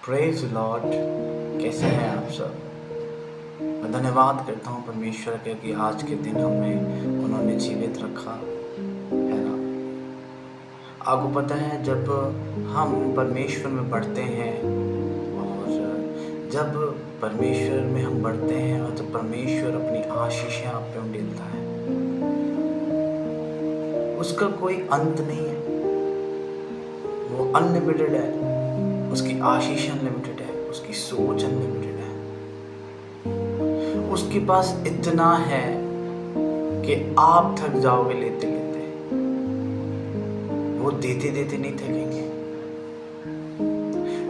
Praise Lord. कैसे हैं आप सब? मैं धन्यवाद करता हूँ परमेश्वर के कि आज के दिन हमें उन्होंने जीवित रखा है ना। आपको पता है जब हम परमेश्वर में बढ़ते हैं और जब परमेश्वर में हम बढ़ते हैं और जब परमेश्वर अपनी आशीषें आप पे उंडेलता है, उसका कोई अंत नहीं है। वो अनलिमिटेड है, उसकी आशीष अनलिमिटेड है, उसकी सोच अनलिमिटेड है। उसके पास इतना है कि आप थक जाओगे लेते लेते, वो देते देते नहीं थकेंगे।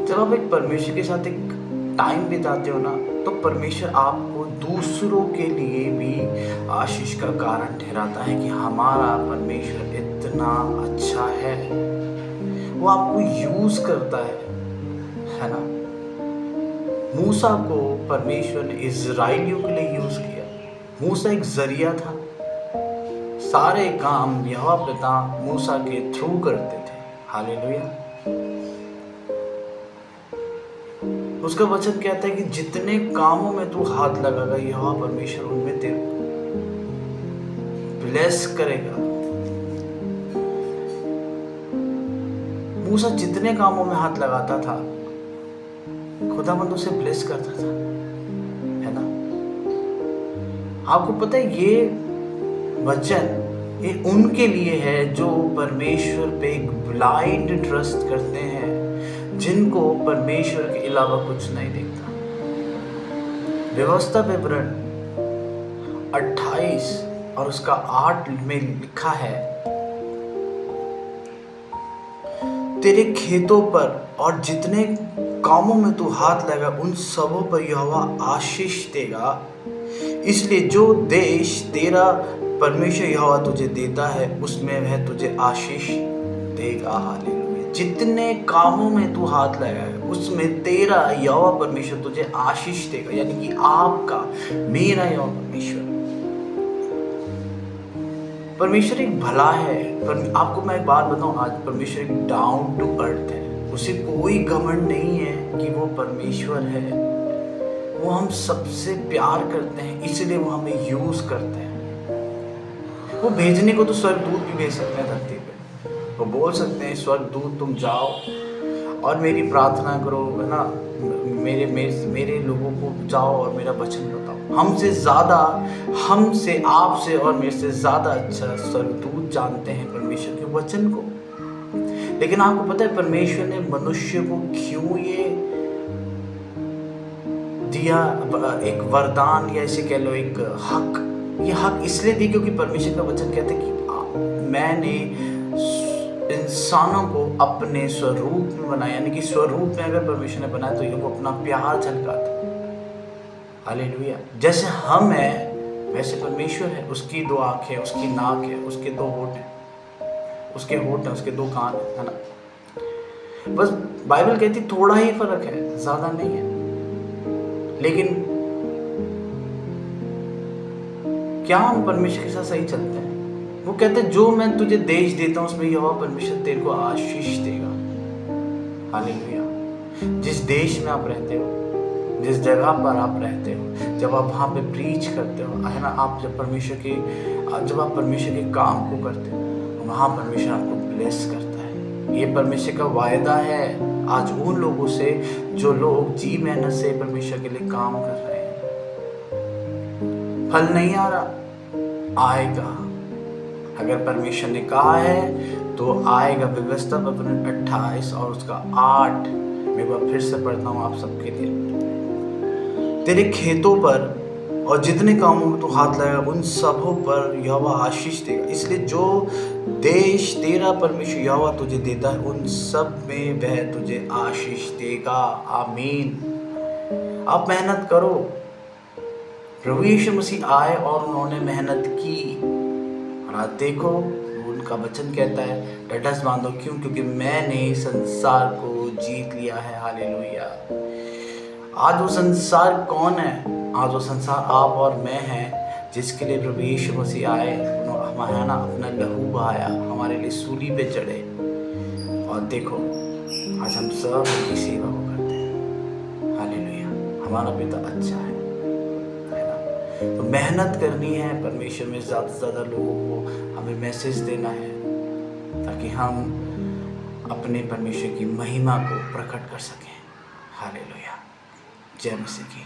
जब आप एक परमेश्वर के साथ एक टाइम बिताते हो ना, तो परमेश्वर आपको दूसरों के लिए भी आशीष का कारण ठहराता है कि हमारा परमेश्वर इतना अच्छा है। वो आपको यूज करता है ना। मूसा को परमेश्वर ने इज़राइलियों के लिए यूज किया। मूसा एक जरिया था। सारे काम यहोवा पिता मूसा के थ्रू करते थे। हालेलुया। उसका वचन कहता है कि जितने कामों में तू हाथ लगाएगा, यहोवा परमेश्वर उनमें तेरे ब्लेस करेगा। मूसा जितने कामों में हाथ लगाता था, खुदावंद उसे ब्लेस करता था, है ना। आपको पता है ये वचन ये उनके लिए है जो परमेश्वर पे एक ब्लाइंड ट्रस्ट करते हैं, जिनको परमेश्वर के अलावा कुछ नहीं दिखता। व्यवस्था विवरण 28 और उसका 8 में लिखा है, तेरे खेतों पर और जितने कामों में तू हाथ लगा उन सबों पर यहोवा आशीष देगा। इसलिए जो देश तेरा परमेश्वर यहोवा तुझे देता है, उसमें वह तुझे आशीष देगा। हालेलुया। जितने कामों में तू हाथ लगाएगा उसमें तेरा यहोवा परमेश्वर तुझे आशीष देगा। यानी कि आपका, मेरा यहोवा परमेश्वर एक भला है। पर आपको मैं एक बात बताऊं, आज परमेश्वर एक डाउन टू अर्थ है। उसे कोई घमंड नहीं है कि वो परमेश्वर है। वो हम सबसे प्यार करते हैं, इसलिए वो हमें यूज करते हैं। वो भेजने को तो स्वर्गदूत भी भेज सकते हैं धरती पे। वो बोल सकते हैं स्वर्गदूत तुम जाओ और मेरी प्रार्थना करो, है ना, मेरे लोगों को जाओ और मेरा वचन बताओ। हमसे ज्यादा, हमसे, आपसे और मेरे से ज्यादा अच्छा स्वर्गदूत जानते हैं परमेश्वर के वचन को। लेकिन आपको पता है परमेश्वर ने मनुष्य को क्यों ये दिया, एक वरदान या इसे कह लो एक हक। ये हक इसलिए दी क्योंकि परमेश्वर का वचन कहता है कि मैंने इंसानों को अपने स्वरूप में बनाया। यानी कि स्वरूप में अगर परमेश्वर ने बनाया तो ये वो अपना प्यार झलकाता। हालेलुया। जैसे हम हैं वैसे परमेश्वर है। उसकी 2 आंखें, उसकी नाक है, उसके 2 होंठ हैं, उसके होंठ हैं, उसके 2 कान है ना। बस बाइबल कहती थोड़ा ही फर्क है, ज्यादा नहीं है। लेकिन क्या हम परमेश्वर के साथ सही चलते हैं? वो कहते हैं जो मैं तुझे देश देता हूं उसमें यहोवा परमेश्वर तेरे को आशीष देगा। हालेलुया। जिस देश में आप रहते हो, जिस जगह पर आप रहते हो, जब आप वहां पे प्रीच करते हो, है ना, आप जब आप परमेश्वर के काम को करते हो, वहां परमेश्वर आपको ब्लेस करता है। ये परमेश्वर का वायदा है आज उन लोगों से जो लोग जी मेहनत से परमेश्वर के लिए काम कर रहे हैं। फल नहीं आ रहा, आएगा। अगर परमेश्वर ने कहा है तो आएगा। व्यवस्था विवरण 28 और उसका 8 मैं फिर से पढ़ता हूँ आप सबके लिए। तेरे खेतों पर और जितने कामों में तू हाथ लगाएगा उन सबों पर यहोवा आशीष देगा। इसलिए जो देश तेरा परमेश्वर यहोवा तुझे देता है उन सब में वह तुझे आशीष देगा। आमीन। आप मेहनत करो। प्रभु यीशु मसीह आए और उन्होंने मेहनत की और आज देखो उनका वचन कहता है ढाढ़स बांधो। क्यों? क्योंकि मैंने संसार को जीत लिया है। हालेलुया। आज वो संसार कौन है? आज वो संसार आप और मैं हैं, जिसके लिए प्रभु यीशु मसीह आए, हमारा ना अपना लहू बहाया, हमारे लिए सूली पे चढ़े। और देखो आज हम सब उनकी सेवा को करते हैं। हमारा पिता अच्छा है ना। तो मेहनत करनी है परमेश्वर में, ज़्यादा से ज़्यादा लोगों को हमें मैसेज देना है ताकि हम अपने परमेश्वर की महिमा को प्रकट कर सकें। हालेलुया, जय मसीह की।